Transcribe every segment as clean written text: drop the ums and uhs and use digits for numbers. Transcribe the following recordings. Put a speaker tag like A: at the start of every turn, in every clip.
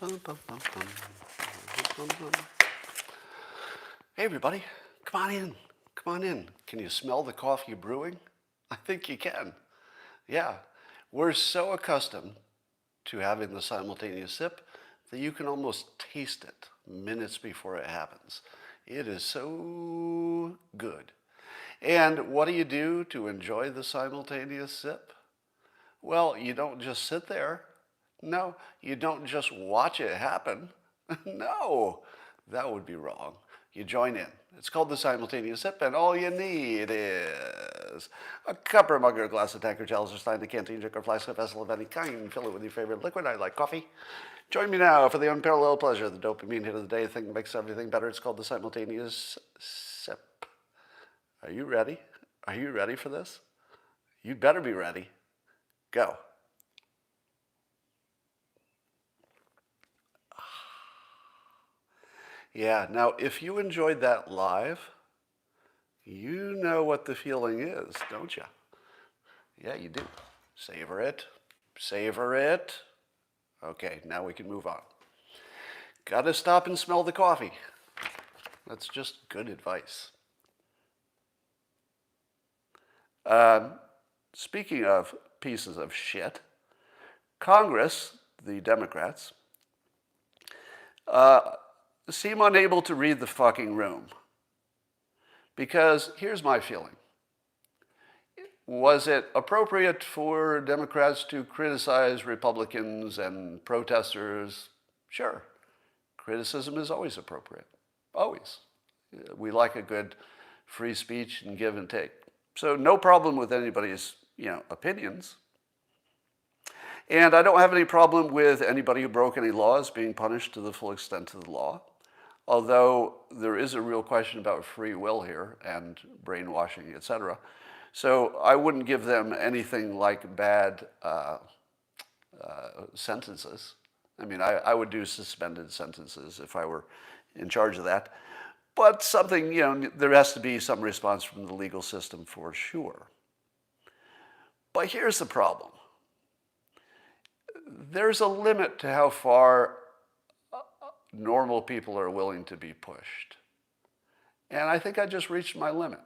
A: Bum, bum, bum, bum. Bum, bum. Hey, everybody, come on in. Come on in. Can you smell the coffee brewing? I think you can. Yeah, we're so accustomed to having the simultaneous sip that you can almost taste it minutes before it happens. It is so good. And what do you do to enjoy the simultaneous sip? Well, you don't just sit there. No, you don't just watch it happen. No, that would be wrong. You join in. It's called the simultaneous sip, and all you need is a cup or mug or a glass, of tank or chalice or stein, a canteen, jar or flask, a vessel of any kind. Fill it with your favorite liquid. I like coffee. Join me now for the unparalleled pleasure, the dopamine hit of the day, the thing that makes everything better. It's called the simultaneous sip. Are you ready? Are you ready for this? You better be ready. Go. Yeah, now if you enjoyed that live, you know what the feeling is, don't you? Yeah, you do. Savor it. Savor it. Okay, now we can move on. Gotta stop and smell the coffee. That's just good advice. Speaking of pieces of shit, Congress, the Democrats, seem unable to read the fucking room. Because here's my feeling. Was it appropriate for Democrats to criticize Republicans and protesters? Sure. Criticism is always appropriate. Always. We like a good free speech and give and take. So no problem with anybody's, opinions. And I don't have any problem with anybody who broke any laws being punished to the full extent of the law. Although there is a real question about free will here and brainwashing, etc. So I wouldn't give them anything like bad sentences. I mean, I would do suspended sentences if I were in charge of that. But something, there has to be some response from the legal system for sure. But here's the problem. There's a limit to how far normal people are willing to be pushed. And I think I just reached my limit.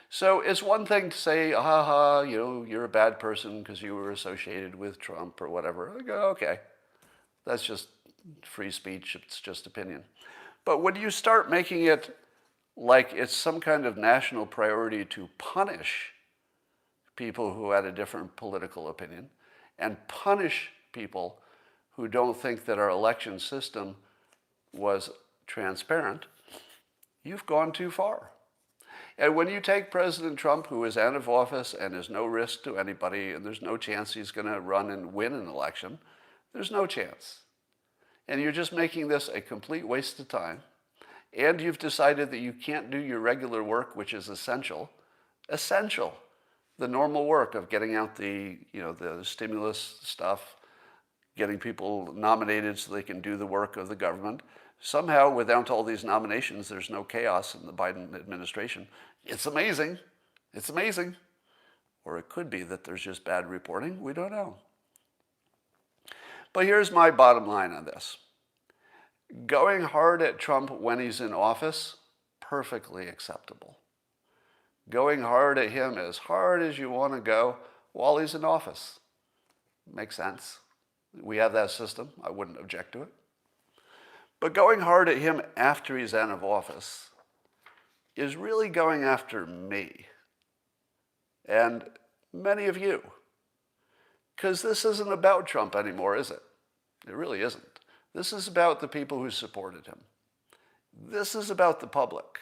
A: So it's one thing to say, you're a bad person because you were associated with Trump or whatever. I go, okay, that's just free speech. It's just opinion. But when you start making it like it's some kind of national priority to punish people who had a different political opinion and punish people who don't think that our election system was transparent, you've gone too far. And when you take President Trump, who is out of office and is no risk to anybody, and there's no chance he's going to run and win an election, there's no chance. And you're just making this a complete waste of time. And you've decided that you can't do your regular work, which is essential. The normal work of getting out the stimulus stuff, getting people nominated so they can do the work of the government. Somehow, without all these nominations, there's no chaos in the Biden administration. It's amazing. It's amazing. Or it could be that there's just bad reporting. We don't know. But here's my bottom line on this. Going hard at Trump when he's in office, perfectly acceptable. Going hard at him as hard as you want to go while he's in office. Makes sense. We have that system. I wouldn't object to it. But going hard at him after he's out of office is really going after me and many of you. Because this isn't about Trump anymore, is it? It really isn't. This is about the people who supported him. This is about the public.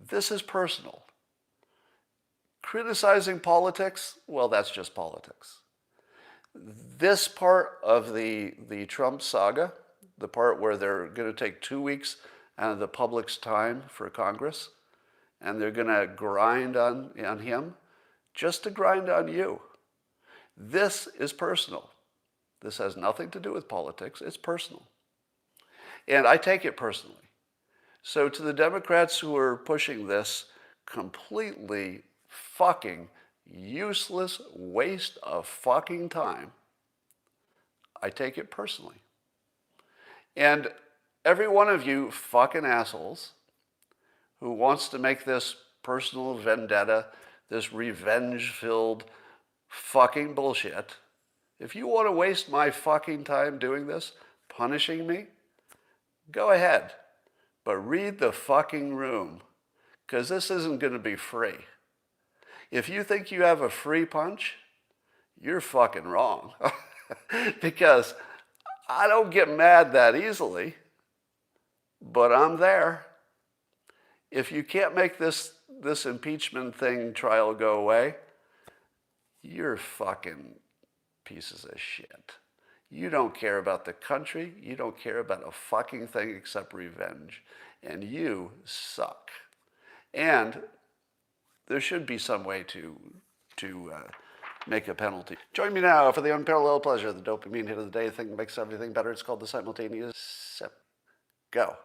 A: This is personal. Criticizing politics, well, that's just politics. This part of the Trump saga, the part where they're going to take 2 weeks out of the public's time for Congress, and they're going to grind on him, just to grind on you. This is personal. This has nothing to do with politics. It's personal. And I take it personally. So to the Democrats who are pushing this completely fucking useless waste of fucking time, I take it personally. And every one of you fucking assholes who wants to make this personal vendetta, this revenge-filled fucking bullshit, if you want to waste my fucking time doing this, punishing me, go ahead. But read the fucking room, because this isn't going to be free. If you think you have a free punch, you're fucking wrong. Because I don't get mad that easily, but I'm there. If you can't make this impeachment thing trial go away, you're fucking pieces of shit. You don't care about the country. You don't care about a fucking thing except revenge. And you suck. And there should be some way to make a penalty. Join me now for the unparalleled pleasure, the dopamine hit of the day, the thing that makes everything better. It's called the Simultaneous Clip. Go.